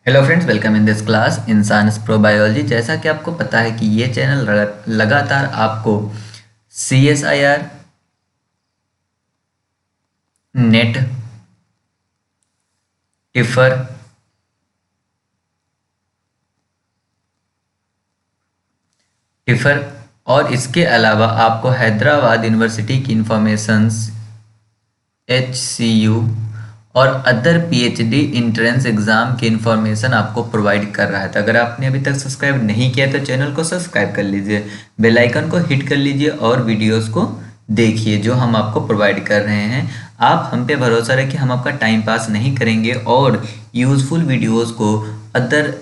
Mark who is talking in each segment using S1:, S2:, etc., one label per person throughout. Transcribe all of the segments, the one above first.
S1: Hello friends, welcome in this class इंसान प्रोबायोलॉजी। जैसा कि आपको पता है कि ये चैनल लगातार आपको CSIR, नेट, टिफर, टिफर और इसके अलावा आपको हैदराबाद यूनिवर्सिटी की इंफॉर्मेशंस, HCU और अदर PhD इंट्रेंस एग्ज़ाम की इंफॉर्मेशन आपको प्रोवाइड कर रहा है। तो अगर आपने अभी तक सब्सक्राइब नहीं किया तो चैनल को सब्सक्राइब कर लीजिए, बेल आइकन को हिट कर लीजिए और वीडियोस को देखिए जो हम आपको प्रोवाइड कर रहे हैं। आप हम पे भरोसा रखिए, हम आपका टाइम पास नहीं करेंगे और यूज़फुल वीडियोस को अदर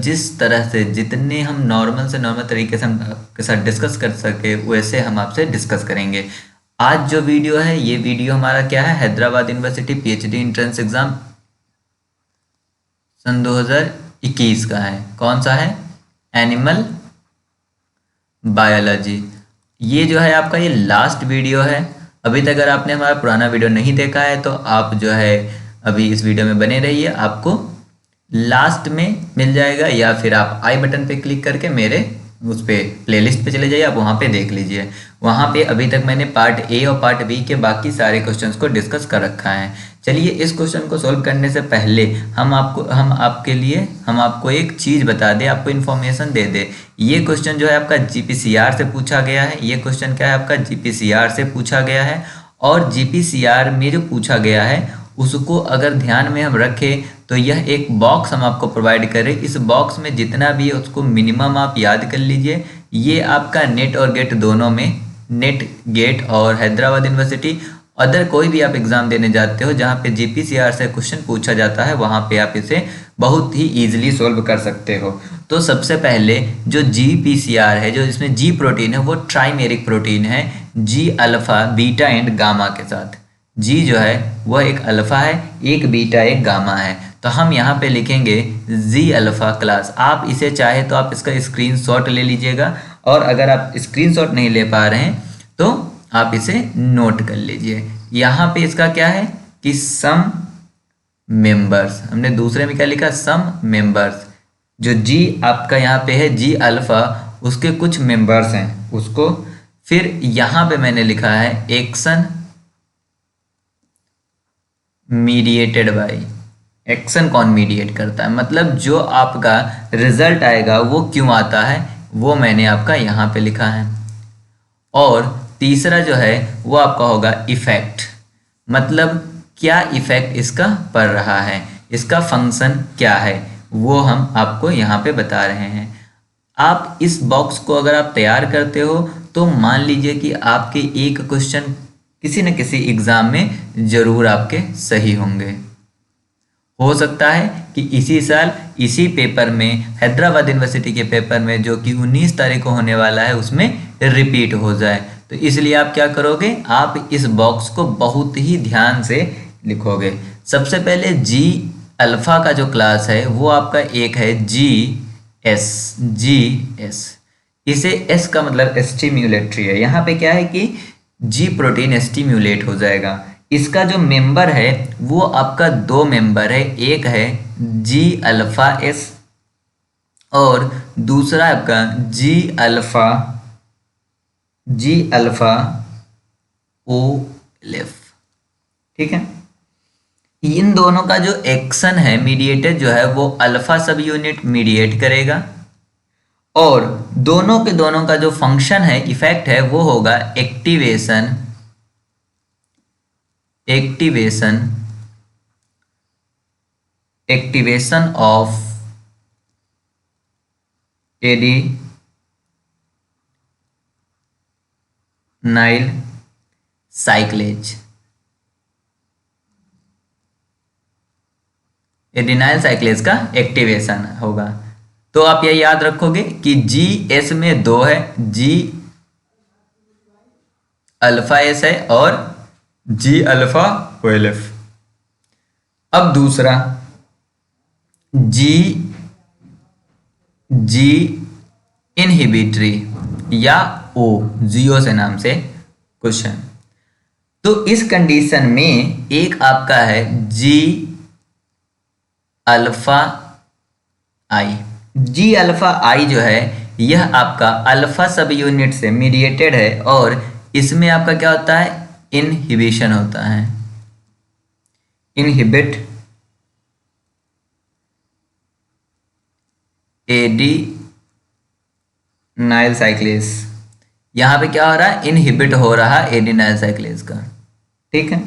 S1: जिस तरह से जितने हम नॉर्मल से नॉर्मल तरीके से हम आपके साथ डिस्कस कर सके वैसे हम आपसे डिस्कस करेंगे। आज जो वीडियो है ये वीडियो हमारा क्या है, Hyderabad university PhD entrance exam सन 2021 का है। कौन सा है? Animal biology. ये जो है आपका ये लास्ट वीडियो है। अभी तक अगर आपने हमारा पुराना वीडियो नहीं देखा है तो आप जो है अभी इस वीडियो में बने रहिए, आपको लास्ट में मिल जाएगा, या फिर आप आई बटन पे क्लिक करके मेरे उस पे प्लेलिस्ट पे चले जाइए, आप वहाँ पे देख लीजिए। वहाँ पे अभी तक मैंने पार्ट ए और पार्ट बी के बाकी सारे क्वेश्चंस को डिस्कस कर रखा है। चलिए, इस क्वेश्चन को सॉल्व करने से पहले हम आपको एक चीज़ बता दें, आपको इन्फॉर्मेशन दे दे। ये क्वेश्चन जो है आपका GPCR से पूछा गया है। ये क्वेश्चन क्या है आपका? GPCR से पूछा गया है। और GPCR में जो पूछा गया है उसको अगर ध्यान में हम रखें तो यह एक बॉक्स हम आपको प्रोवाइड करें। इस बॉक्स में जितना भी है उसको मिनिमम आप याद कर लीजिए। ये आपका नेट और गेट दोनों में, नेट गेट और हैदराबाद यूनिवर्सिटी, अदर कोई भी आप एग्जाम देने जाते हो जहाँ पे GPCR से क्वेश्चन पूछा जाता है वहाँ पे आप इसे बहुत ही ईजिली सोल्व कर सकते हो। तो सबसे पहले जो GPCR है, जो इसमें G प्रोटीन है, वो ट्राइमेरिक प्रोटीन है, G alpha, beta and gamma के साथ। जी जो है वह एक अल्फा है, एक बीटा, एक गामा है। तो हम यहाँ पे लिखेंगे जी अल्फा क्लास। आप इसे चाहे तो आप इसका स्क्रीनशॉट ले लीजिएगा, और अगर आप स्क्रीनशॉट नहीं ले पा रहे हैं तो आप इसे नोट कर लीजिए। यहाँ पे इसका क्या है कि सम मेंबर्स, हमने दूसरे में क्या लिखा? Some members. जो जी आपका यहाँ पे है जी अल्फा, उसके कुछ मेंबर्स हैं उसको। फिर यहाँ पे मैंने लिखा है एक्शन मीडिएटेड बाय। एक्शन कौन मीडिएट करता है, मतलब जो आपका रिजल्ट आएगा वो क्यों आता है, वो मैंने आपका यहाँ पे लिखा है। और तीसरा जो है वो आपका होगा इफेक्ट, मतलब क्या इफेक्ट इसका पड़ रहा है, इसका फंक्शन क्या है, वो हम आपको यहाँ पे बता रहे हैं। आप इस बॉक्स को अगर आप तैयार करते हो तो मान लीजिए कि आपके एक क्वेश्चन किसी न किसी एग्जाम में जरूर आपके सही होंगे। हो सकता है कि इसी साल इसी पेपर में, हैदराबाद यूनिवर्सिटी के पेपर में जो कि 19 तारीख को होने वाला है, उसमें रिपीट हो जाए। तो इसलिए आप क्या करोगे, आप इस बॉक्स को बहुत ही ध्यान से लिखोगे। सबसे पहले जी अल्फा का जो क्लास है वो आपका एक है GS। इसे S का मतलब स्टिम्युलेटरी है। यहाँ पे क्या है कि G प्रोटीन स्टिम्युलेट हो जाएगा। इसका जो मेंबर है वो आपका दो मेंबर है, एक है G अल्फा S और दूसरा आपका G अल्फा OLF। ठीक है, इन दोनों का जो एक्शन है मीडिएटेड जो है वो अल्फा सब यूनिट मीडिएट करेगा, और दोनों के दोनों का जो फंक्शन है, इफेक्ट है, वो होगा एक्टिवेशन ऑफ एडेनाइल साइक्लेज। एडेनाइल साइक्लेज का एक्टिवेशन होगा। तो आप ये याद रखोगे कि GS में दो है, G अल्फा S है और G अल्फा OLF। अब दूसरा G इनहिबिटरी या O, जियो से नाम से क्वेश्चन। तो इस कंडीशन में एक आपका है G अल्फा आई। जी अल्फा आई जो है यह आपका अल्फा सब यूनिट से मीडिएटेड है और इसमें आपका क्या होता है, इनहिबिशन होता है, इनहिबिट एडिनाइल साइक्लेस। यहाँ पे क्या हो रहा है, इनहिबिट हो रहा है एडिनाइल साइक्लेस का, ठीक है।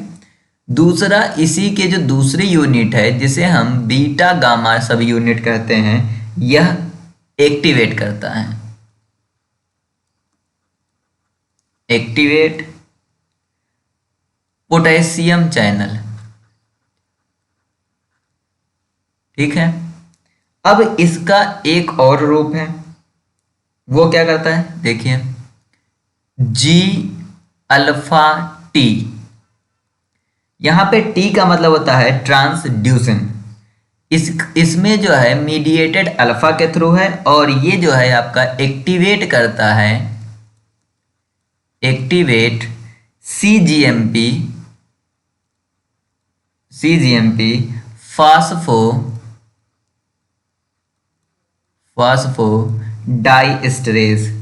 S1: दूसरा इसी के जो दूसरी यूनिट है जिसे हम बीटा गामा सब यूनिट कहते हैं, यह एक्टिवेट करता है, एक्टिवेट पोटेशियम चैनल, ठीक है। अब इसका एक और रूप है, वो क्या करता है, देखिए जी अल्फा टी। यहां पे टी का मतलब होता है ट्रांसड्यूसन। इसमें जो है मीडिएटेड अल्फा के थ्रू है और ये जो है आपका एक्टिवेट करता है, एक्टिवेट सीजीएमपी फास्फोडाइएस्टरेज।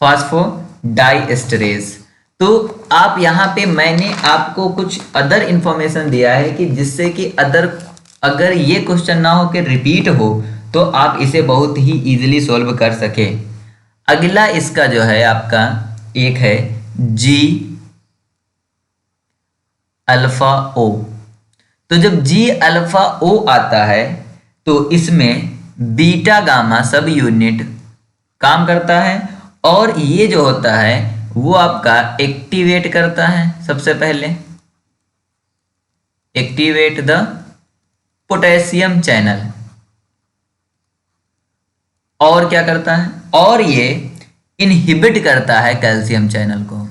S1: फास्फोडाइएस्टरेज। तो आप यहाँ पे मैंने आपको कुछ अदर इंफॉर्मेशन दिया है कि जिससे कि अगर ये क्वेश्चन ना हो कि रिपीट हो तो आप इसे बहुत ही इजीली सॉल्व कर सके। अगला इसका जो है आपका एक है जी अल्फा ओ। तो जब जी अल्फा ओ आता है तो इसमें बीटा गामा सब यूनिट काम करता है और ये जो होता है वो आपका एक्टिवेट करता है, सबसे पहले एक्टिवेट द पोटेशियम चैनल। और क्या करता है, और ये इनहिबिट करता है कैल्शियम चैनल को,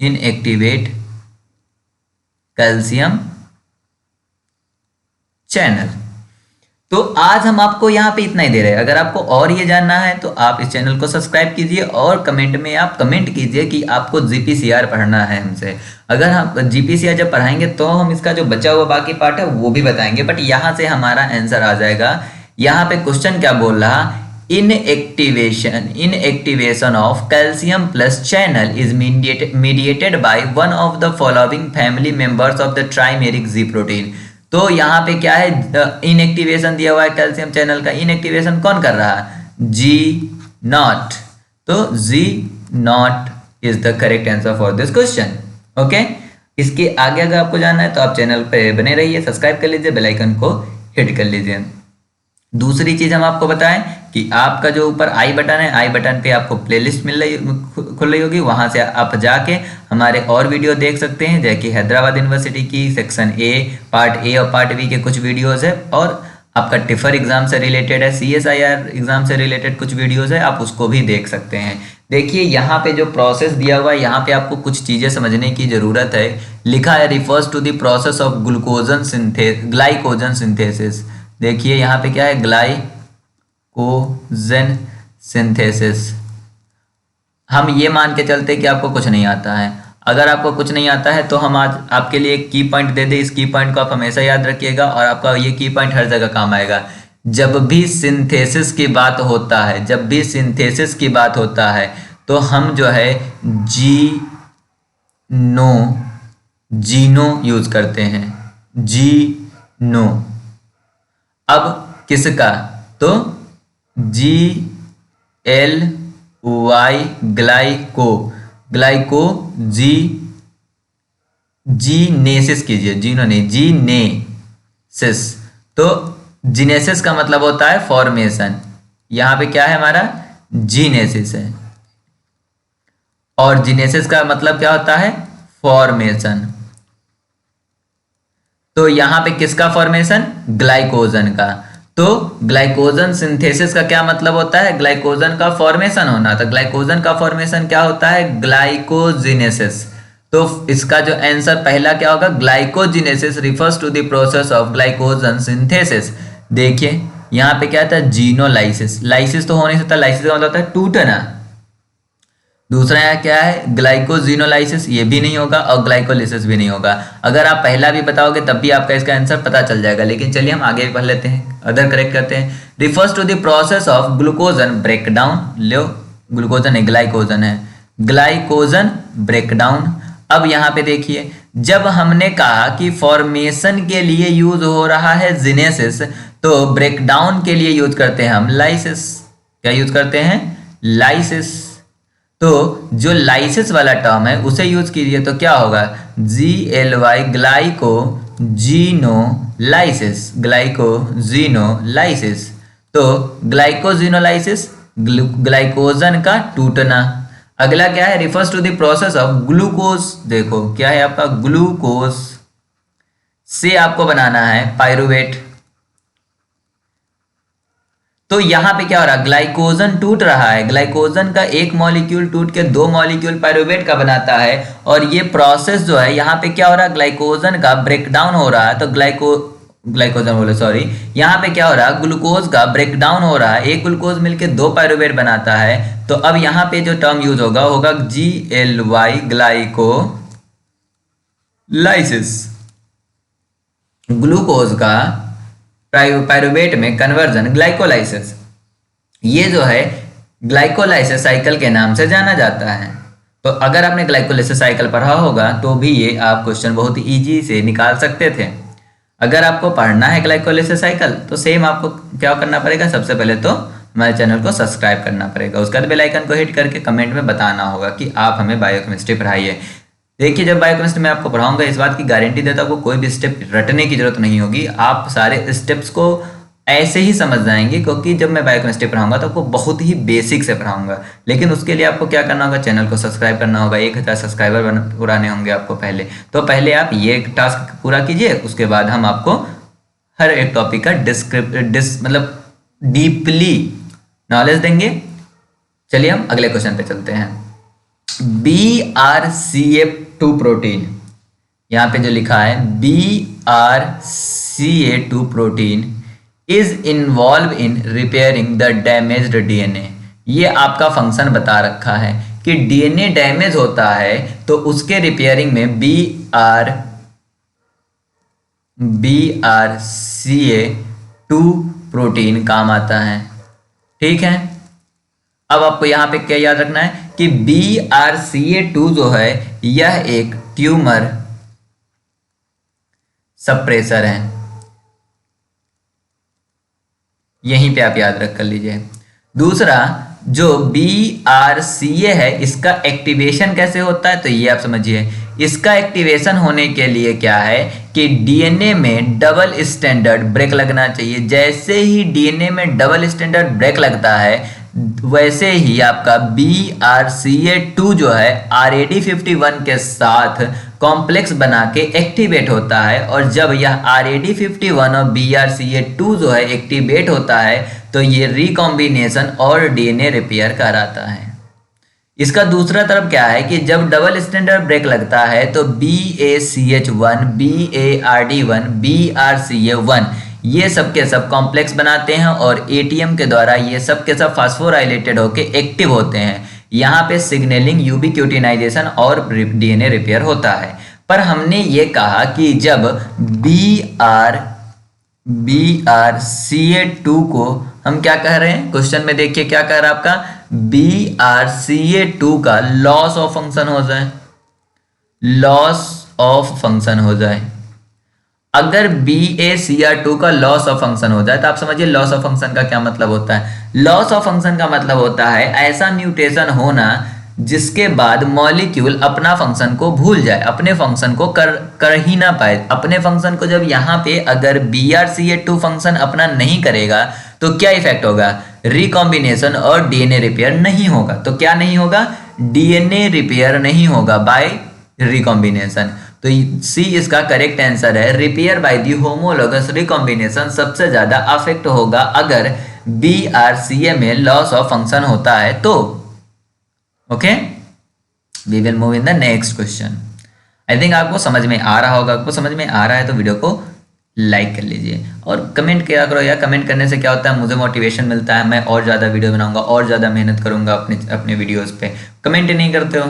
S1: इनएक्टिवेट कैल्शियम चैनल। तो आज हम आपको यहाँ पे इतना ही दे रहे हैं। अगर आपको और ये जानना है तो आप इस चैनल को सब्सक्राइब कीजिए और कमेंट में आप कमेंट कीजिए कि आपको जीपीसीआर पढ़ना है हमसे। अगर हम जीपीसीआर जब पढ़ाएंगे तो हम इसका जो बचा हुआ बाकी पार्ट है वो भी बताएंगे, बट यहाँ से हमारा आंसर आ जाएगा। यहाँ पे क्वेश्चन क्या बोल रहा, inactivation of calcium plus channel is mediated by one of the following family members of the trimeric ji protein. तो यहाँ पे क्या है, इनएक्टिवेशन दिया हुआ है कैल्शियम चैनल का। इनएक्टिवेशन कौन कर रहा है, जी नॉट। तो G naught is the correct answer for this question. Okay, इसके आगे अगर आपको जानना है तो आप चैनल पे बने रहिए, सब्सक्राइब कर लीजिए, बेल आइकन को हिट कर लीजिए। दूसरी चीज हम आपको बताएं कि आपका जो ऊपर आई बटन है, आई बटन पे आपको प्लेलिस्ट खुल रही होगी, वहां से आप जाके हमारे और वीडियो देख सकते हैं, जैसे कि हैदराबाद यूनिवर्सिटी की सेक्शन ए, पार्ट ए और पार्ट बी के कुछ वीडियोस है, और आपका टिफर एग्जाम से रिलेटेड है, CSIR एग्जाम से रिलेटेड कुछ वीडियोस है, आप उसको भी देख सकते हैं। देखिए यहाँ पे जो प्रोसेस दिया हुआ है, यहाँ पे आपको कुछ चीजें समझने की जरूरत है। लिखा है refers to the process of glycogen synthesis. देखिए यहाँ पे क्या है, ग्लाइकोजन सिंथेसिस। हम ये मान के चलते कि आपको कुछ नहीं आता है। अगर आपको कुछ नहीं आता है तो हम आज आपके लिए एक की पॉइंट दे दे, इस की पॉइंट को आप हमेशा याद रखिएगा और आपका ये की पॉइंट हर जगह काम आएगा। जब भी सिंथेसिस की बात होता है, जब भी सिंथेसिस की बात होता है तो हम जो है जीनो यूज करते हैं, जीनो। अब किसका, तो GLY ग्लाइको जीनेसिस कीजिए, जीनो नहीं, जीनेसिस। तो जीनेसिस का मतलब होता है फॉर्मेशन, यहाँ पे क्या है हमारा, जीनेसिस है, और जीनेसिस का मतलब क्या होता है, फॉर्मेशन। तो यहाँ पे किसका फॉर्मेशन, ग्लाइकोजन का। तो ग्लाइकोजन सिंथेसिस का क्या मतलब होता है, ग्लाइकोजन का फॉर्मेशन होना। तो ग्लाइकोजन का फॉर्मेशन क्या होता है, ग्लाइकोजिनेसिस। तो इसका जो आंसर पहला क्या होगा, glycogenesis refers to the process of glycogen synthesis. देखिए यहाँ पे क्या था, जीनोलाइसिस। लाइसिस तो हो नहीं सकता, लाइसिस का मतलब होता है टूटना। दूसरा यहाँ क्या है, ग्लाइकोजिनोलाइसिस, ये भी नहीं होगा और ग्लाइकोलिसिस भी नहीं होगा। अगर आप पहला भी बताओगे तब भी आपका इसका आंसर पता चल जाएगा, लेकिन चलिए हम आगे पढ़ लेते हैं, अदर करेक्ट करते हैं। Refers to the process of glucagon breakdown, लो ग्लूकोजन है, ग्लाइकोजन है, ग्लाइकोजन ब्रेकडाउन। अब यहाँ पे देखिए, जब हमने कहा कि फॉर्मेशन के लिए यूज हो रहा है जिनेसिस, तो ब्रेकडाउन के लिए यूज करते हैं हम लाइसिस। क्या यूज करते हैं, लाइसिस। तो जो लाइसिस वाला टर्म है उसे यूज कीजिए तो क्या होगा, GLY ग्लाइको जीनोलाइसिस, ग्लाइकोजीनोलाइसिस। तो ग्लाइकोजीनोलाइसिस, ग्लाइकोजन का टूटना। अगला क्या है, refers to the process of glucose. देखो क्या है आपका, ग्लूकोज से आपको बनाना है पायरुवेट। तो यहां पे क्या हो रहा है, ग्लाइकोजन टूट रहा है, ग्लाइकोजन का एक मॉलिक्यूल टूट के 2 मॉलिक्यूल पायरुवेट का बनाता है। और ये प्रोसेस जो है यहाँ पे क्या हो रहा है, ग्लाइकोजन का ब्रेकडाउन हो रहा है। तो ग्लाइकोजन बोले सॉरी, यहाँ पे क्या हो रहा है, ग्लूकोज का ब्रेकडाउन हो रहा है, एक ग्लूकोज मिलके 2 पायरुवेट बनाता है। तो अब यहाँ पे जो टर्म यूज होगा GLY ग्लाइकोलाइसिस, ग्लूकोज का पायरुवेट में कन्वर्जन ग्लाइकोलाइसिस। ये जो है ग्लाइकोलाइसिस साइकिल के नाम से जाना जाता है। तो अगर आपने ग्लाइकोलाइसिस साइकिल पढ़ा होगा तो भी ये आप क्वेश्चन बहुत इजी से निकाल सकते थे। अगर आपको पढ़ना है ग्लाइकोलाइसिस साइकिल तो सेम आपको क्या करना पड़ेगा, सबसे पहले तो हमारे चैनल को सब्सक्राइब करना पड़ेगा, उसके बाद बेल आइकन को हिट करके कमेंट में बताना होगा कि आप हमें बायोकेमिस्ट्री पढ़ाइए। देखिए जब बायोकेमिस्ट्री में आपको पढ़ाऊंगा, इस बात की गारंटी देता हूँ, आपको कोई भी स्टेप रटने की जरूरत नहीं होगी, आप सारे स्टेप्स को ऐसे ही समझ जाएंगे, क्योंकि जब मैं बायोकेमिस्ट्री पढ़ाऊंगा तो आपको बहुत ही बेसिक से पढ़ाऊंगा। लेकिन उसके लिए आपको क्या करना होगा, चैनल को सब्सक्राइब करना होगा, 1000 सब्सक्राइबर पुराने होंगे आपको पहले। तो पहले आप ये टास्क पूरा कीजिए, उसके बाद हम आपको हर एक टॉपिक का मतलब डीपली नॉलेज देंगे। चलिए हम अगले क्वेश्चन पे चलते हैं। BRCA2 प्रोटीन, यहाँ पे जो लिखा है BRCA2 protein is involve in repairing the damaged DNA। ये आपका फंक्शन बता रखा है कि DNA डैमेज होता है तो उसके रिपेयरिंग में BRCA2 प्रोटीन काम आता है। ठीक है, अब आपको यहाँ पे क्या याद रखना है कि BRCA2 जो है यह एक ट्यूमर सप्रेसर है, यहीं पे आप याद रख कर लीजिए। दूसरा जो BRCA है इसका एक्टिवेशन कैसे होता है, तो ये आप समझिए, इसका एक्टिवेशन होने के लिए क्या है कि DNA में डबल स्टैंडर्ड ब्रेक लगना चाहिए। जैसे ही DNA में डबल स्टैंडर्ड ब्रेक लगता है वैसे ही आपका BRCA2 जो है RAD51 के साथ कॉम्प्लेक्स बना के एक्टिवेट होता है। और जब यह RAD51 और BRCA2 जो है एक्टिवेट होता है तो ये रिकॉम्बिनेशन और DNA रिपेयर कराता है। इसका दूसरा तरफ क्या है कि जब डबल स्टैंडर्ड ब्रेक लगता है तो BACH1, BARD1, BRCA1 ये सब के सब कॉम्प्लेक्स बनाते हैं और ATM के द्वारा ये सब के सब फास्फोराइलेटेड होके एक्टिव होते हैं। यहाँ पे सिग्नलिंग, यूबिक्यूटिनाइजेशन और DNA रिपेयर होता है। पर हमने ये कहा कि जब BRCA2 को हम क्या कह रहे हैं, क्वेश्चन में देखिए क्या कह रहा है आपका, BRCA2 का लॉस ऑफ फंक्शन हो जाए, लॉस ऑफ फंक्शन हो जाए। अगर BACR2 का लॉस ऑफ फंक्शन हो जाए तो आप समझिए लॉस ऑफ फंक्शन का क्या मतलब होता है। लॉस ऑफ फंक्शन का मतलब होता है ऐसा म्यूटेशन होना जिसके बाद मॉलिक्यूल अपना फंक्शन को भूल जाए, अपने फंक्शन को कर ही ना पाए। अपने फंक्शन को जब यहाँ पे अगर BRCA2 फंक्शन अपना नहीं करेगा तो क्या इफेक्ट होगा, रिकॉम्बिनेशन और DNA रिपेयर नहीं होगा। तो क्या नहीं होगा, DNA रिपेयर नहीं होगा बाय रिकॉम्बिनेशन। तो सी इसका करेक्ट आंसर है, repair by the homologous recombination सबसे ज्यादा अफेक्ट होगा अगर BRCA में लॉस ऑफ फंक्शन होता है तो। Okay, we will move in the next question. I think आपको समझ में आ रहा होगा, आपको समझ में आ रहा है तो वीडियो को लाइक कर लीजिए और कमेंट किया करो यार। कमेंट करने से क्या होता है, मुझे मोटिवेशन मिलता है, मैं और ज़्यादा वीडियो बनाऊंगा और ज़्यादा मेहनत करूंगा अपने वीडियोस पे। कमेंट ही नहीं करते हो,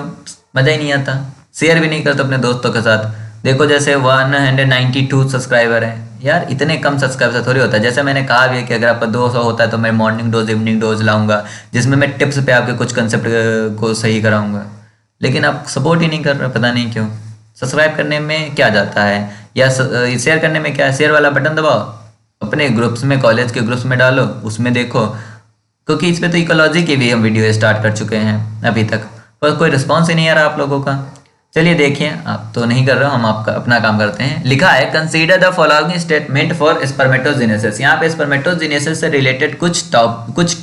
S1: मज़ा ही नहीं आता। शेयर भी नहीं करते अपने दोस्तों के साथ। देखो जैसे 192 सब्सक्राइबर हैं यार, इतने कम सब्सक्राइबर से थोड़ी होता है। जैसे मैंने कहा भी है कि अगर आपका 200 होता है तो मैं मॉर्निंग डोज इवनिंग डोज लाऊंगा, जिसमें मैं टिप्स पे आपके कुछ कंसेप्ट को सही कराऊंगा। लेकिन आप सपोर्ट ही नहीं कर रहे, पता नहीं क्यों। सब्सक्राइब करने में क्या जाता है, या शेयर करने में क्या है, शेयर वाला बटन दबाओ, अपने ग्रुप्स में, कॉलेज के ग्रुप्स में डालो, उसमें देखो। क्योंकि इस पे तो इकोलॉजी की भी हम वीडियो स्टार्ट कर चुके हैं अभी तक, पर कोई रिस्पॉन्स ही नहीं आ रहा आप लोगों का। चलिए देखिए, आप तो नहीं कर रहे हो, हम आपका अपना काम करते हैं। लिखा है consider the following statement for spermatogenesis. यहाँ पे स्पर्मेटोजेनेसिस से रिलेटेड कुछ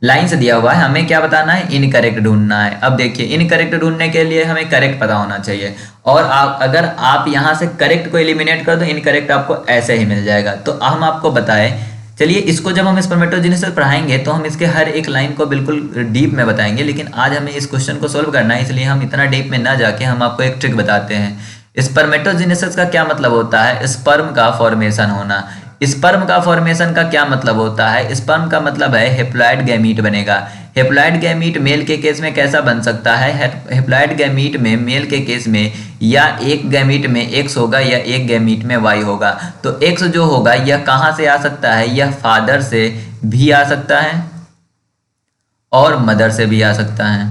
S1: लाइन से दिया हुआ है, हमें क्या बताना है, इनकरेक्ट ढूंढना है। अब देखिए, इनकरेक्ट ढूंढने के लिए हमें करेक्ट पता होना चाहिए, और अगर आप यहाँ से करेक्ट को एलिमिनेट कर दो, इनकरेक्ट आपको ऐसे ही मिल जाएगा। तो हम आपको बताएं, चलिए इसको जब हम स्पर्मेटोजेनेसिस पढ़ाएंगे तो हम इसके हर एक लाइन को बिल्कुल डीप में बताएंगे, लेकिन आज हमें इस क्वेश्चन को सोल्व करना है, इसलिए हम इतना डीप में ना जाके हम आपको एक ट्रिक बताते हैं। स्पर्मेटोजेनेसिस का क्या मतलब होता है, स्पर्म का फॉर्मेशन होना। स्पर्म का फॉर्मेशन का क्या मतलब होता है, स्पर्म का मतलब है हेप्लॉइड गैमीट बनेगा। हेप्लॉइड गैमीट मेल के केस में कैसा बन सकता है, हेप्लॉइड गैमीट में मेल के केस में या एक गैमीट में एक्स होगा या एक गैमीट में वाई होगा। तो एक्स जो होगा यह कहाँ से आ सकता है, यह फादर से भी आ सकता है और मदर से भी आ सकता है,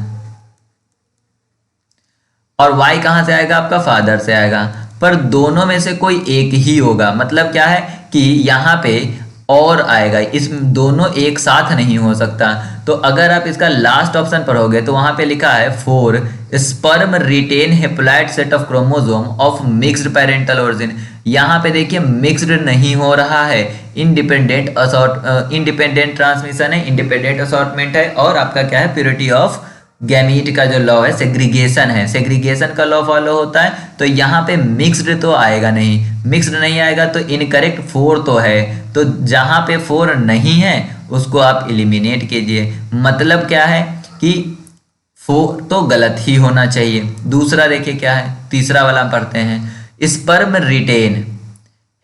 S1: और वाई कहाँ से आएगा, आपका फादर से आएगा। पर दोनों में से कोई एक ही होगा। मतलब क्या है कि यहाँ पे और आएगा, इस दोनों एक साथ नहीं हो सकता। तो अगर आप इसका लास्ट ऑप्शन पढ़ोगे तो वहां पे लिखा है four sperm retain haploid set of chromosome of mixed parental origin. यहाँ पे देखिए मिक्स्ड नहीं हो रहा है, इंडिपेंडेंट ट्रांसमिशन है, इंडिपेंडेंट असॉर्टमेंट है, और आपका क्या है, प्योरिटी ऑफ गैमीट का जो लॉ है, सेग्रीगेशन है, सेग्रीगेशन का लॉ फॉलो होता है। तो यहाँ पे मिक्स्ड तो आएगा नहीं, मिक्स्ड नहीं आएगा तो इनकरेक्ट फोर तो है। तो जहाँ पे फोर नहीं है उसको आप एलिमिनेट कीजिए। मतलब क्या है कि फोर तो गलत ही होना चाहिए। दूसरा देखिए क्या है, तीसरा वाला पढ़ते हैं। Sperm retain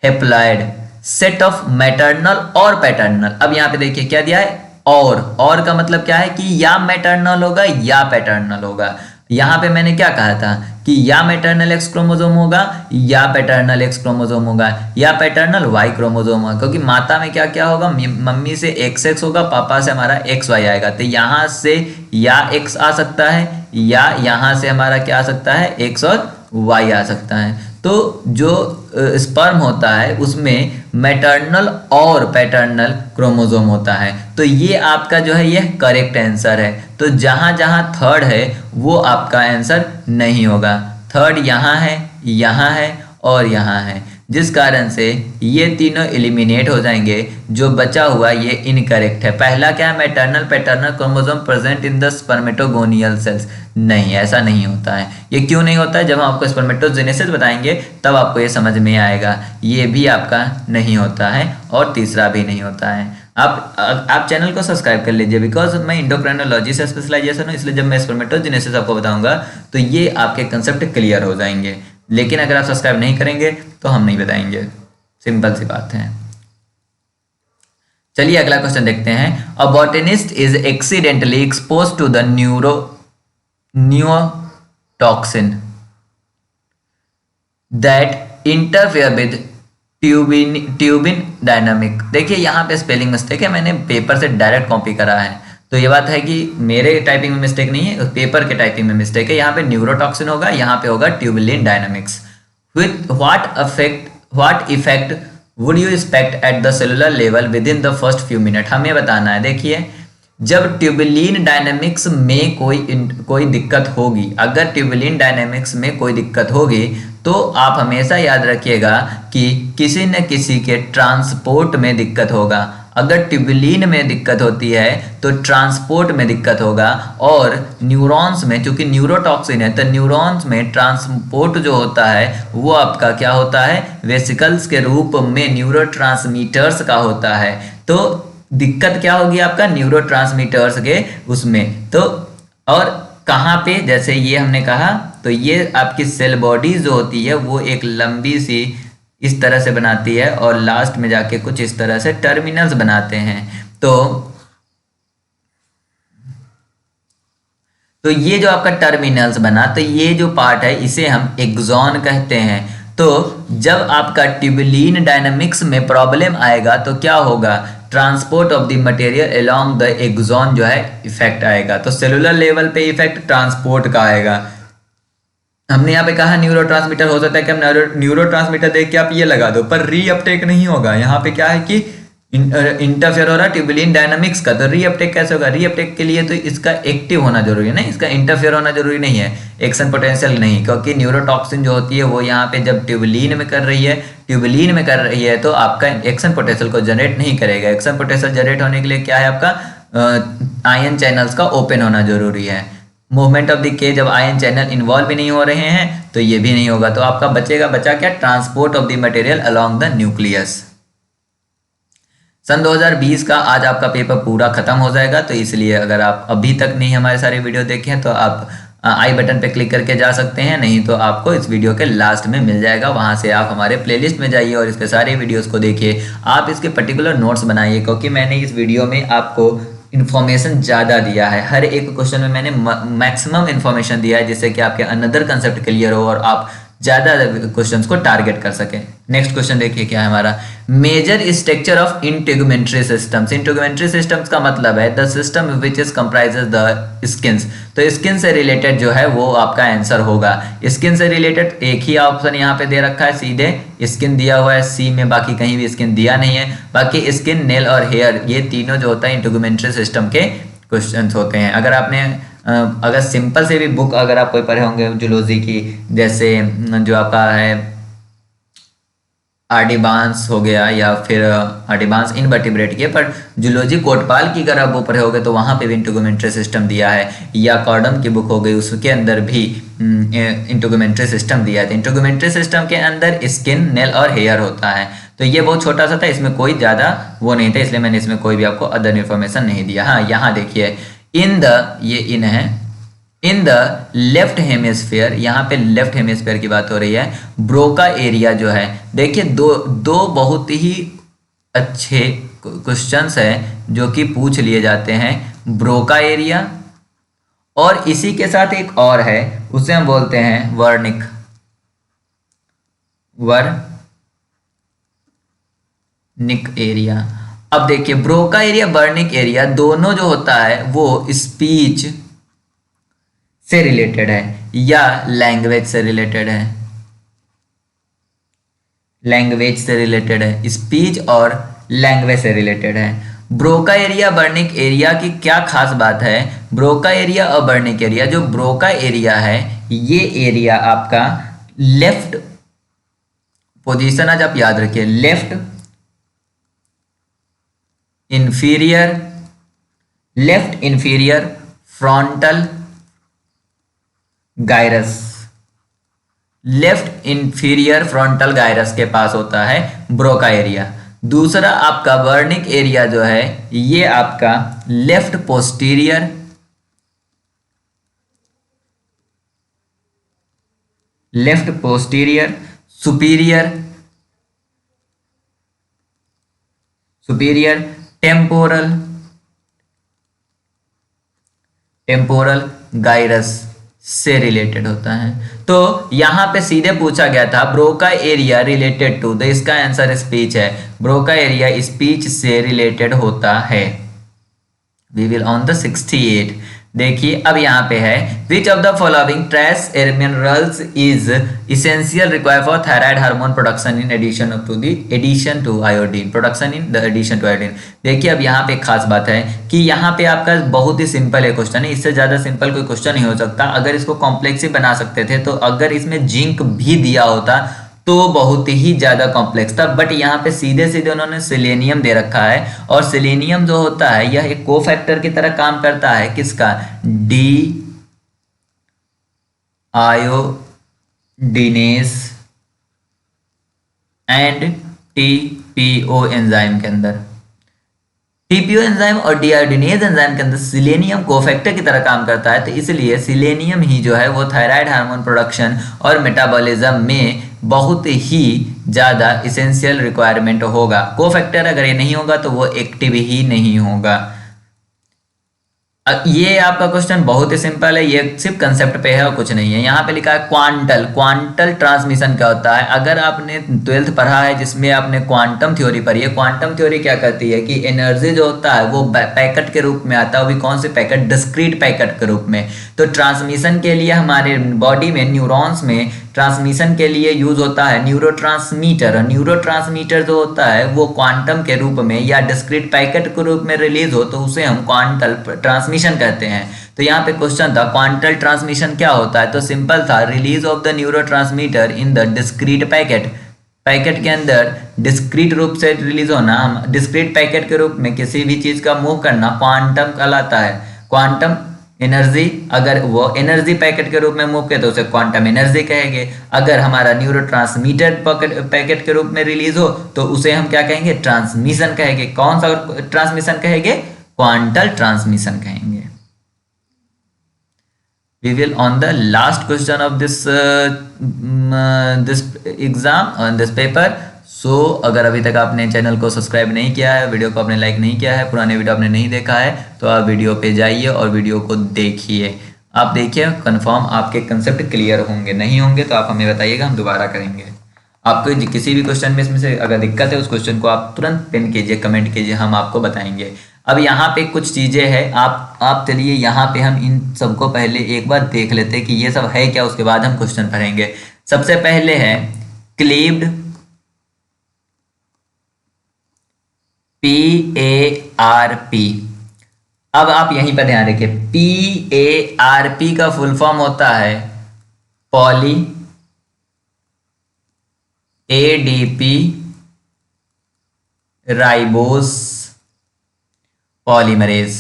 S1: haploid set of maternal और पैटर्नल। अब यहाँ पे देखिए क्या दिया है, और का मतलब क्या है कि या मैटरनल होगा या पैटर्नल होगा। यहाँ पे मैंने क्या कहा था कि या मैटरनल एक्स क्रोमोसोम होगा या पैटर्नल एक्स क्रोमोसोम होगा या पैटर्नल वाई क्रोमोसोम होगा, क्योंकि माता में क्या क्या होगा, मम्मी से एक्स एक्स होगा, पापा से हमारा एक्स वाई आएगा। तो यहाँ से या एक्स आ सकता है या यहाँ से हमारा क्या आ सकता है, एक्स और वाई आ सकता है। तो जो स्पर्म होता है उसमें मैटरनल और पैटर्नल क्रोमोसोम होता है। तो ये आपका जो है यह करेक्ट आंसर है। तो जहां जहां थर्ड है वो आपका आंसर नहीं होगा। थर्ड यहाँ है और यहाँ है, जिस कारण से ये तीनों एलिमिनेट हो जाएंगे। जो बचा हुआ ये इनकरेक्ट है। पहला क्या है, maternal paternal chromosome present in the spermatogonial cells. नहीं, ऐसा नहीं होता है। ये क्यों नहीं होता है, जब हम आपको स्पर्मेटोजेनेसिस बताएंगे तब आपको ये समझ में आएगा। ये भी आपका नहीं होता है और तीसरा भी नहीं होता है। आप चैनल को सब्सक्राइब कर लीजिए, बिकॉज मैं इंडोक्राइनोलॉजी से स्पेशलाइजेशन हूँ, इसलिए जब मैं स्पर्मेटोजेनेसिस आपको बताऊंगा तो ये आपके कंसेप्ट क्लियर हो जाएंगे। लेकिन अगर आप सब्सक्राइब नहीं करेंगे तो हम नहीं बताएंगे, सिंपल सी बात है। चलिए अगला क्वेश्चन देखते हैं। A botanist is accidentally expose to the neurotoxin that interfere with tubulin dynamic. देखिए यहाँ पे स्पेलिंग मिस्टेक है, मैंने पेपर से डायरेक्ट कॉपी करा है। तो ये बात है कि मेरे टाइपिंग में मिस्टेक नहीं है, पेपर के टाइपिंग में मिस्टेक है। यहाँ पे न्यूरोटॉक्सिन होगा, यहाँ पे होगा tubulin dynamics. With what effect would you expect at the cellular level with in the first few minute. हमें बताना है। देखिए जब ट्यूबिलिन डायनामिक्स में कोई दिक्कत होगी, अगर ट्यूबिलिन डायनामिक्स में कोई दिक्कत होगी तो आप हमेशा याद रखिएगा कि किसी न किसी के ट्रांसपोर्ट में दिक्कत होगा। अगर ट्यूबिलिन में दिक्कत होती है तो ट्रांसपोर्ट में दिक्कत होगा, और न्यूरॉन्स में, चूंकि न्यूरोटॉक्सिन है तो न्यूरॉन्स में ट्रांसपोर्ट जो होता है वो आपका क्या होता है, वेसिकल्स के रूप में न्यूरोट्रांसमीटर्स का होता है। तो दिक्कत क्या होगी आपका, न्यूरोट्रांसमीटर्स के उसमें। तो और कहाँ पे, जैसे ये हमने कहा, तो ये आपकी सेल बॉडी जो होती है वो एक लंबी सी इस तरह से बनाती है और लास्ट में जाके कुछ इस तरह से टर्मिनल्स बनाते हैं। तो ये जो आपका टर्मिनल्स बना, तो ये जो पार्ट है इसे हम एक्सॉन कहते हैं। तो जब आपका ट्यूबुलिन डायनामिक्स में प्रॉब्लम आएगा तो क्या होगा, transport of the material along the axon जो है इफेक्ट आएगा। तो सेलुलर लेवल पे इफेक्ट ट्रांसपोर्ट का आएगा। हमने यहाँ पे कहा न्यूरोट्रांसमीटर, हो सकता है कि हम न्यूरोट्रांसमीटर देख के आप ये लगा दो, पर रीअपटेक नहीं होगा। यहाँ पे क्या है कि इंटरफेयर हो रहा है ट्यूबुलिन डायनामिक्स का, तो रीअपटेक कैसे होगा, रीअपटेक के लिए तो इसका एक्टिव होना जरूरी है ना, इसका इंटरफेयर होना जरूरी नहीं है, एक्शन पोटेंशियल नहीं, क्योंकि न्यूरोटॉक्सिन जो होती है वो यहाँ पे जब ट्यूबुलिन में कर रही है तो आपका एक्शन पोटेंशियल को जनरेट नहीं करेगा। एक्शन पोटेंशियल जनरेट होने के लिए क्या है, आपका आयन चैनल्स का ओपन होना जरूरी है। मूवमेंट ऑफ द के जब आयन चैनल इन्वॉल्व भी नहीं हो रहे हैं तो ये भी नहीं होगा, तो आपका बचा क्या, transport of the material along the nucleus. सन 2020 का आज आपका पेपर पूरा खत्म हो जाएगा, तो इसलिए अगर आप अभी तक नहीं हमारे सारे वीडियो देखे हैं तो आप आई बटन पे क्लिक करके जा सकते हैं, नहीं तो आपको इस वीडियो के लास्ट में मिल जाएगा। वहां से आप हमारे प्लेलिस्ट में जाइए और इसके सारे वीडियोस को देखिए। आप इसके पर्टिकुलर नोट्स बनाइए, क्योंकि मैंने इस वीडियो में आपको इन्फॉर्मेशन ज़्यादा दिया है। हर एक क्वेश्चन में मैंने मैक्सिमम इन्फॉर्मेशन दिया है, जिससे कि आपके अनदर कंसेप्ट क्लियर हो और आप ज़्यादा क्वेश्चंस को टारगेट कर सकें। नेक्स्ट क्वेश्चन देखिए क्या है हमारा, major structure of integumentary systems. Integumentary systems का मतलब है the system which is comprises the skins. तो स्किन से रिलेटेड जो है वो आपका आंसर होगा। स्किन से रिलेटेड एक ही ऑप्शन यहाँ पे दे रखा है, सीधे स्किन दिया हुआ है सी में, बाकी कहीं भी स्किन दिया नहीं है। बाकी स्किन, नेल और हेयर, ये तीनों जो होता है इंटेगुमेंट्री सिस्टम के क्वेश्चन होते हैं। अगर सिंपल से भी बुक अगर आप कोई पढ़े होंगे जूलॉजी की, जैसे जो आपका है आर्डिबांस हो गया या फिर आर्डिबांस इनवर्टिब्रेट के, पर जूलॉजी कोटपाल की अगर आप वो पढ़े होगे तो वहाँ पे भी इंटेगुमेंट्री सिस्टम दिया है, या कॉर्डम की बुक हो गई उसके अंदर भी इंटेगुमेंट्री सिस्टम दिया है। इंटेगुमेंट्री सिस्टम के अंदर स्किन, नेल और हेयर होता है। तो ये बहुत छोटा सा था, इसमें कोई ज़्यादा वो नहीं था, इसलिए मैंने इसमें कोई भी आपको अदर इन्फॉर्मेशन नहीं दिया। हाँ, यहाँ देखिए इन द लेफ्ट हेमिस्फीयर, यहाँ पे लेफ्ट हेमिस्फीयर की बात हो रही है। ब्रोका एरिया जो है, देखिए दो बहुत ही अच्छे क्वेश्चंस हैं जो कि पूछ लिए जाते हैं। ब्रोका एरिया और इसी के साथ एक और है, उसे हम बोलते हैं वर्निक एरिया। अब देखिए ब्रोका एरिया, वर्निक एरिया दोनों जो होता है वो स्पीच से रिलेटेड है या लैंग्वेज से रिलेटेड है। स्पीच और लैंग्वेज से रिलेटेड है। ब्रोका एरिया, वर्निक एरिया की क्या खास बात है, ब्रोका एरिया और वर्निक एरिया, जो ब्रोका एरिया है ये एरिया आपका लेफ्ट पोजीशन, आज आप याद रखिए, left inferior frontal gyrus, left inferior frontal gyrus के पास होता है ब्रोका एरिया। दूसरा आपका वर्निक एरिया जो है ये आपका left posterior superior temporal gyrus से रिलेटेड होता है। तो यहां पे सीधे पूछा गया था ब्रोका एरिया रिलेटेड टू, तो इसका आंसर स्पीच है। ब्रोका एरिया स्पीच से रिलेटेड होता है। We will on the 68। देखिए अब यहाँ पे है, which of the following trace minerals is essential require for thyroid hormone production in addition to iodine. देखिए अब यहाँ पे खास बात है कि यहाँ पे आपका बहुत ही सिंपल है क्वेश्चन है, इससे ज्यादा सिंपल कोई क्वेश्चन नहीं हो सकता। अगर इसको कॉम्प्लेक्स ही बना सकते थे तो अगर इसमें जिंक भी दिया होता तो बहुत ही ज्यादा कॉम्प्लेक्स था, बट यहाँ पे सीधे उन्होंने सेलेनियम दे रखा है, और सेलेनियम जो होता है यह एक कोफैक्टर की तरह काम करता है। किसका? डी आयोडीनेस एंड टीपीओ एंजाइम के अंदर। टीपीओ एंजाइम और डीआयोडीनेज एंजाइम के अंदर सिलेनियम कोफैक्टर की तरह काम करता है, तो इसलिए सिलेनियम ही जो है वो थायराइड हार्मोन प्रोडक्शन और मेटाबॉलिज्म में बहुत ही ज़्यादा इसेंशियल रिक्वायरमेंट होगा। कोफैक्टर अगर ये नहीं होगा तो वो एक्टिव ही नहीं होगा। ये आपका क्वेश्चन बहुत ही सिंपल है, ये सिर्फ कंसेप्ट पे है और कुछ नहीं है। यहाँ पे लिखा है क्वांटल। क्वांटल ट्रांसमिशन क्या होता है? अगर आपने 12th पढ़ा है जिसमें आपने क्वांटम थ्योरी पढ़ी है, क्वांटम थ्योरी क्या करती है कि एनर्जी जो होता है वो पैकेट के रूप में आता है, वो भी कौन से पैकेट? डिस्क्रीट पैकेट के रूप में। तो ट्रांसमिशन के लिए हमारे बॉडी में न्यूरॉन्स में ट्रांसमिशन के लिए यूज होता है न्यूरोट्रांसमीटर। और न्यूरोट्रांसमीटर जो होता है वो क्वांटम के रूप में या डिस्क्रीट पैकेट के रूप में रिलीज हो तो उसे हम क्वांटल ट्रांसमिशन कहते हैं। तो यहाँ पे क्वेश्चन था क्वांटल ट्रांसमिशन क्या होता है, तो सिंपल था, release of the neurotransmitter in the discrete packet. Packet के अंदर डिस्क्रीट रूप से रिलीज होना, हम डिस्क्रीट पैकेट के रूप में किसी भी चीज का मूव करना क्वांटम कहलाता है। क्वांटम एनर्जी, अगर वो एनर्जी पैकेट के रूप में मूव किया तो उसे क्वांटम एनर्जी कहेंगे। अगर हमारा न्यूरोट्रांसमीटर पैकेट के रूप में रिलीज हो तो उसे हम क्या कहेंगे? ट्रांसमिशन कहेंगे। कौन सा ट्रांसमिशन कहेंगे? क्वांटल ट्रांसमिशन कहेंगे। We will on the last question of this exam on this paper. So अगर अभी तक आपने चैनल को सब्सक्राइब नहीं किया है, वीडियो को आपने लाइक नहीं किया है, पुराने वीडियो आपने नहीं देखा है, तो आप वीडियो पे जाइए और वीडियो को देखिए। आप देखिए, कंफर्म आपके कंसेप्ट क्लियर होंगे। नहीं होंगे तो आप हमें बताइएगा, हम दोबारा करेंगे। आपको किसी भी क्वेश्चन में इसमें से अगर दिक्कत है उस क्वेश्चन को आप तुरंत पिन कीजिए, कमेंट कीजिए, हम आपको बताएंगे। अब यहाँ पे कुछ चीज़ें हैं, आप चलिए यहाँ पे हम इन सबको पहले एक बार देख लेते हैं कि ये सब है क्या, उसके बाद हम क्वेश्चन पढ़ेंगे। सबसे पहले है क्लीव्ड, PARP। अब आप यहीं पर ध्यान रखिए, PARP का फुल फॉर्म होता है पॉली ADP राइबोस पॉलीमरेज।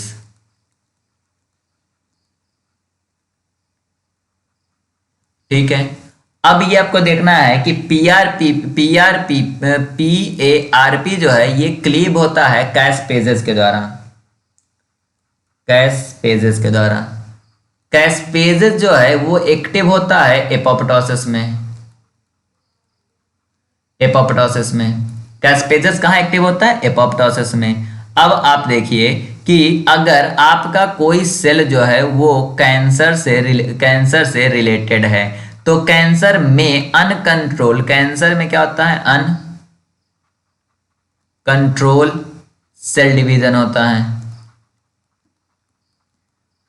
S1: ठीक है, अब ये आपको देखना है कि PARP जो है ये क्लीव होता है कैस्पेजेस के द्वारा। कैस्पेजेस के द्वारा कैस्पेजेस जो है वो एक्टिव होता है एपोप्टोसिस में। एपोप्टोसिस में कैस्पेजेस कहाँ एक्टिव होता है? एपोप्टोसिस में। अब आप देखिए कि अगर आपका कोई सेल जो है वो कैंसर से रिलेटेड है तो कैंसर में अनकंट्रोल, कैंसर में क्या होता है? अनकंट्रोल सेल डिवीजन होता है।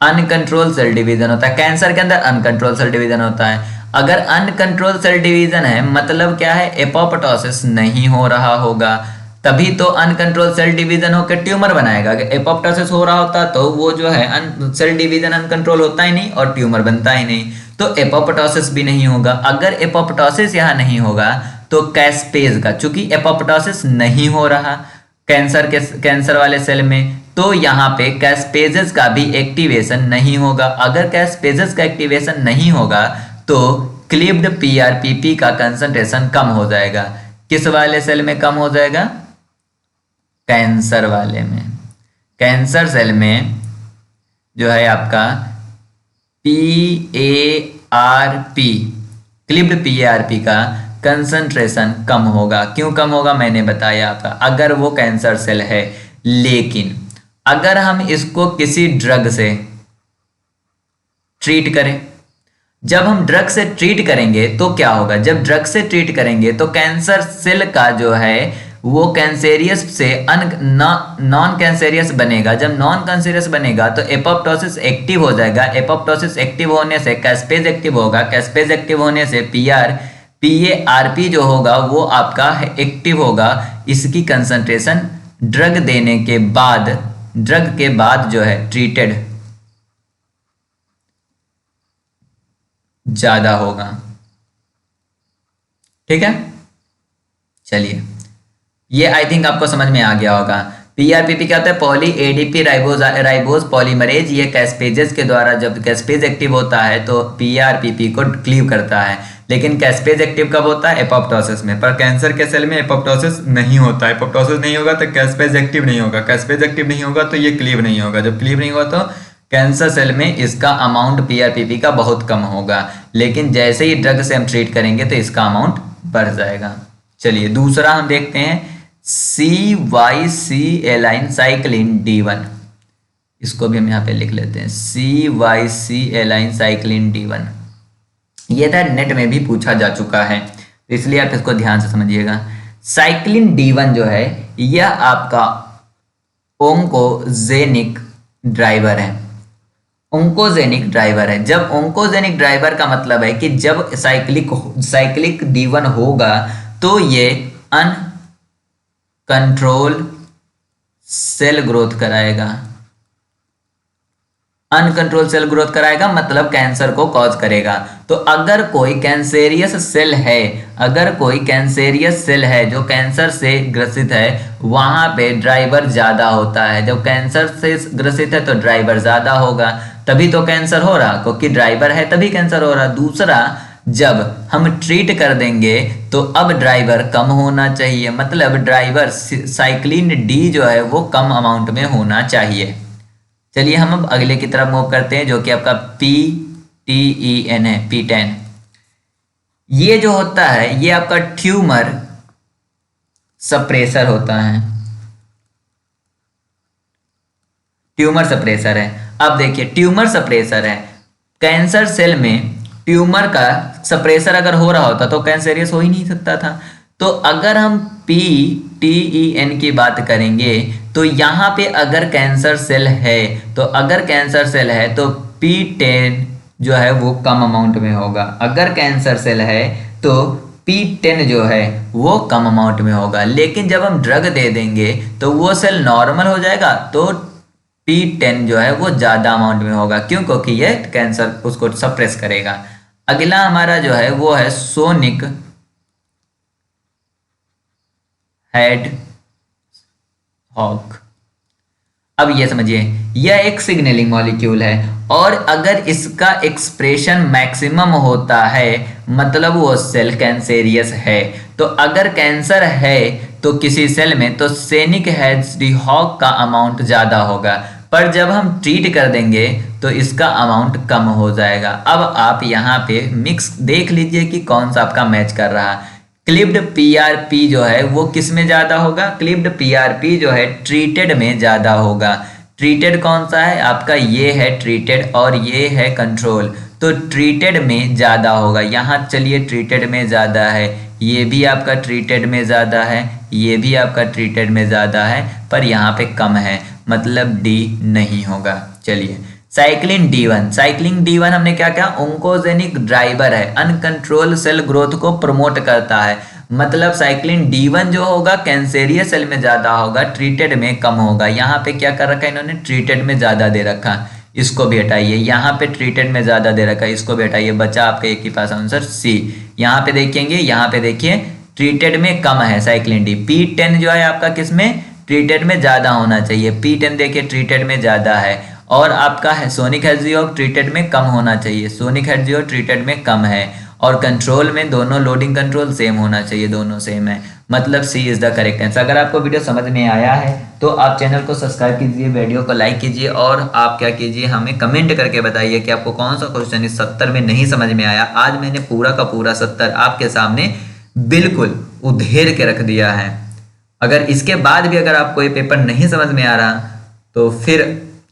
S1: अनकंट्रोल सेल डिवीजन होता है कैंसर के अंदर, अनकंट्रोल सेल डिवीजन होता है। अगर अनकंट्रोल सेल डिवीजन है मतलब क्या है? एपोप्टोसिस नहीं हो रहा होगा, तभी तो अनकंट्रोल सेल डिवीजन होकर ट्यूमर बनाएगा। अगर एपोप्टोसिस हो रहा होता तो वो जो है सेल डिवीजन अनकंट्रोल होता ही नहीं और ट्यूमर बनता ही नहीं, तो एपोप्टोसिस भी नहीं होगा। अगर एपोप्टोसिस यहाँ नहीं होगा तो कैस्पेज का, चूंकि एपोप्टोसिस नहीं हो रहा कैंसर वाले सेल में, तो यहाँ पे कैस्पेजेस का भी एक्टिवेशन नहीं होगा। अगर कैस्पेजेस का एक्टिवेशन नहीं होगा तो क्लीव्ड PRPP का कंसंट्रेशन कम हो जाएगा। किस वाले सेल में कम हो जाएगा? कैंसर वाले में। कैंसर सेल में जो है आपका PARP, क्लीव्ड PARP का कंसंट्रेशन कम होगा। क्यों कम होगा? मैंने बताया आपका, अगर वो कैंसर सेल है। लेकिन अगर हम इसको किसी ड्रग से ट्रीट करें, जब हम ड्रग से ट्रीट करेंगे तो क्या होगा? जब ड्रग से ट्रीट करेंगे तो कैंसर सेल का जो है वो कैंसेरियस से नॉन कैंसेरियस बनेगा। जब नॉन कैंसेरियस बनेगा तो एपोप्टोसिस एक्टिव हो जाएगा। एपोप्टोसिस एक्टिव होने से कैस्पेज एक्टिव होगा। कैस्पेज एक्टिव होने से PARP जो होगा वो आपका एक्टिव होगा। इसकी कंसंट्रेशन ड्रग देने के बाद, ड्रग के बाद जो है ट्रीटेड ज्यादा होगा। ठीक है, चलिए ये आई थिंक आपको समझ में आ गया होगा। PRPP क्या होता है? Poly ADP ribose polymerase. ये कैस्पेजेस के द्वारा, जब कैस्पेज एक्टिव होता है तो PRPP को क्लीव करता है। लेकिन कैस्पेज एक्टिव कब होता है? एपोप्टोसिस में। पर कैंसर के सेल में एपोप्टोसिस नहीं होता। एपोप्टोसिस नहीं होगा तो कैस्पेज एक्टिव नहीं होगा। कैस्पेज एक्टिव नहीं होगा तो ये क्लीव नहीं होगा। जब क्लीव नहीं होगा तो कैंसर सेल में इसका अमाउंट PRPP का बहुत कम होगा। लेकिन जैसे ही ड्रग से हम ट्रीट करेंगे तो इसका अमाउंट बढ़ जाएगा। चलिए दूसरा हम देखते हैं CYC एलाइन साइक्लिन D1। इसको भी हम यहाँ पे लिख लेते हैं CYC एलाइन साइक्लिन D1। ये था नेट में भी पूछा जा चुका है, इसलिए आप इसको ध्यान से समझिएगा। साइक्लिन D1 जो है यह आपका ओंकोजेनिक ड्राइवर है। ओंकोजेनिक ड्राइवर है। जब ओंकोजेनिक ड्राइवर का मतलब है कि जब साइक्लिक D1 होगा तो ये अनकंट्रोल सेल ग्रोथ कराएगा। अनकंट्रोल सेल ग्रोथ कराएगा मतलब कैंसर को कॉज करेगा। तो अगर कोई कैंसेरियस सेल है जो कैंसर से ग्रसित है, वहां पे ड्राइवर ज्यादा होता है। जब कैंसर से ग्रसित है तो ड्राइवर ज्यादा होगा, तभी तो कैंसर हो रहा, क्योंकि ड्राइवर है तभी कैंसर हो रहा। दूसरा, जब हम ट्रीट कर देंगे तो अब ड्राइवर कम होना चाहिए, मतलब ड्राइवर साइक्लिन D जो है वो कम अमाउंट में होना चाहिए। चलिए हम अब अगले की तरफ मूव करते हैं, जो कि आपका PTEN है, P10। ये जो होता है ये आपका ट्यूमर सप्रेसर होता है, ट्यूमर सप्रेसर है। अब देखिए ट्यूमर सप्रेसर है, कैंसर सेल में ट्यूमर का सप्रेसर अगर हो रहा होता तो कैंसरियस हो ही नहीं सकता था। तो अगर हम PTEN की बात करेंगे तो यहाँ पे अगर कैंसर सेल है तो P10 जो है वो कम अमाउंट में होगा। अगर कैंसर सेल है तो P10 जो है वो कम अमाउंट में होगा। लेकिन जब हम ड्रग दे देंगे तो वो सेल नॉर्मल हो जाएगा, तो P10 जो है वो ज्यादा अमाउंट में होगा। क्यों? क्योंकि ये कैंसर उसको सप्रेस करेगा। अगला हमारा जो है वो है सोनिक हेडहॉग। अब ये समझिए यह एक सिग्नलिंग मॉलिक्यूल है, और अगर इसका एक्सप्रेशन मैक्सिमम होता है मतलब वो सेल कैंसेरियस है। तो अगर कैंसर है तो किसी सेल में, तो सोनिक हेडहॉग का अमाउंट ज्यादा होगा, पर जब हम ट्रीट कर देंगे तो इसका अमाउंट कम हो जाएगा। अब आप यहाँ पे मिक्स देख लीजिए कि कौन सा आपका मैच कर रहा है। क्लिप्ड PRP जो है वो किस में ज्यादा होगा? क्लिप्ड PRP जो है ट्रीटेड में ज्यादा होगा। ट्रीटेड कौन सा है आपका? ये है ट्रीटेड और ये है कंट्रोल, तो ट्रीटेड में ज्यादा होगा। यहाँ चलिए ट्रीटेड में ज्यादा है, ये भी आपका ट्रीटेड में ज्यादा है, ये भी आपका ट्रीटेड में ज्यादा है, पर यहाँ पे कम है, मतलब D नहीं होगा। चलिए साइक्लिन D1 हमने क्या कहा? ओंकोजेनिक ड्राइवर है, अनकंट्रोल सेल ग्रोथ को प्रमोट करता है। मतलब साइक्लिन D1 जो होगा कैंसेरियस सेल में ज्यादा होगा, ट्रीटेड में कम होगा। यहाँ पे क्या कर रखा है इन्होंने? ट्रीटेड में ज्यादा दे रखा, इसको भी हटाइए। यहाँ पे ट्रीटेड में ज्यादा दे रखा है, इसको भी हटाइए। बचा आपका एक ही पास आंसर C। यहाँ पे देखेंगे, यहाँ पे देखिए ट्रीटेड में कम है साइक्लिन D। P10 जो है आपका किसमें? ट्रीटेड में ज्यादा होना चाहिए। P10 देखिए ट्रीटेड में ज्यादा है, और आपका है सोनिक हेडहॉग ट्रीटेड में कम होना चाहिए। सोनिक हेडहॉग ट्रीटेड में कम है, और कंट्रोल में दोनों लोडिंग कंट्रोल सेम होना चाहिए, दोनों सेम है, मतलब C is the correct answer. अगर आपको वीडियो समझ में आया है तो आप चैनल को सब्सक्राइब कीजिए, वीडियो को लाइक कीजिए, और आप क्या कीजिए हमें कमेंट करके बताइए कि आपको कौन सा क्वेश्चन इस 70 में नहीं समझ में आया। आज मैंने पूरा का पूरा 70 आपके सामने बिल्कुल उधेड़ के रख दिया है। अगर इसके बाद भी अगर आपको ये पेपर नहीं समझ में आ रहा तो फिर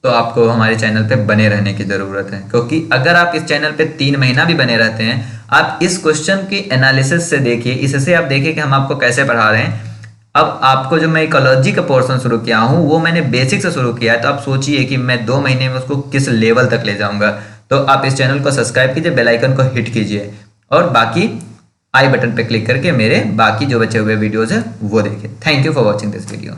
S1: तो आपको हमारे चैनल पे बने रहने की ज़रूरत है, क्योंकि अगर आप इस चैनल पे 3 महीना भी बने रहते हैं, आप इस क्वेश्चन की एनालिसिस से देखिए, इससे आप देखिए कि हम आपको कैसे पढ़ा रहे हैं। अब आपको जो मैं इकोलॉजी का पोर्शन शुरू किया हूँ वो मैंने बेसिक से शुरू किया है, तो आप सोचिए कि मैं 2 महीने में उसको किस लेवल तक ले जाऊँगा। तो आप इस चैनल को सब्सक्राइब कीजिए, बेल आइकन को हिट कीजिए, और बाकी आई बटन पर क्लिक करके मेरे बाकी जो बचे हुए वीडियोज़ है वो देखिए। Thank you for watching this video.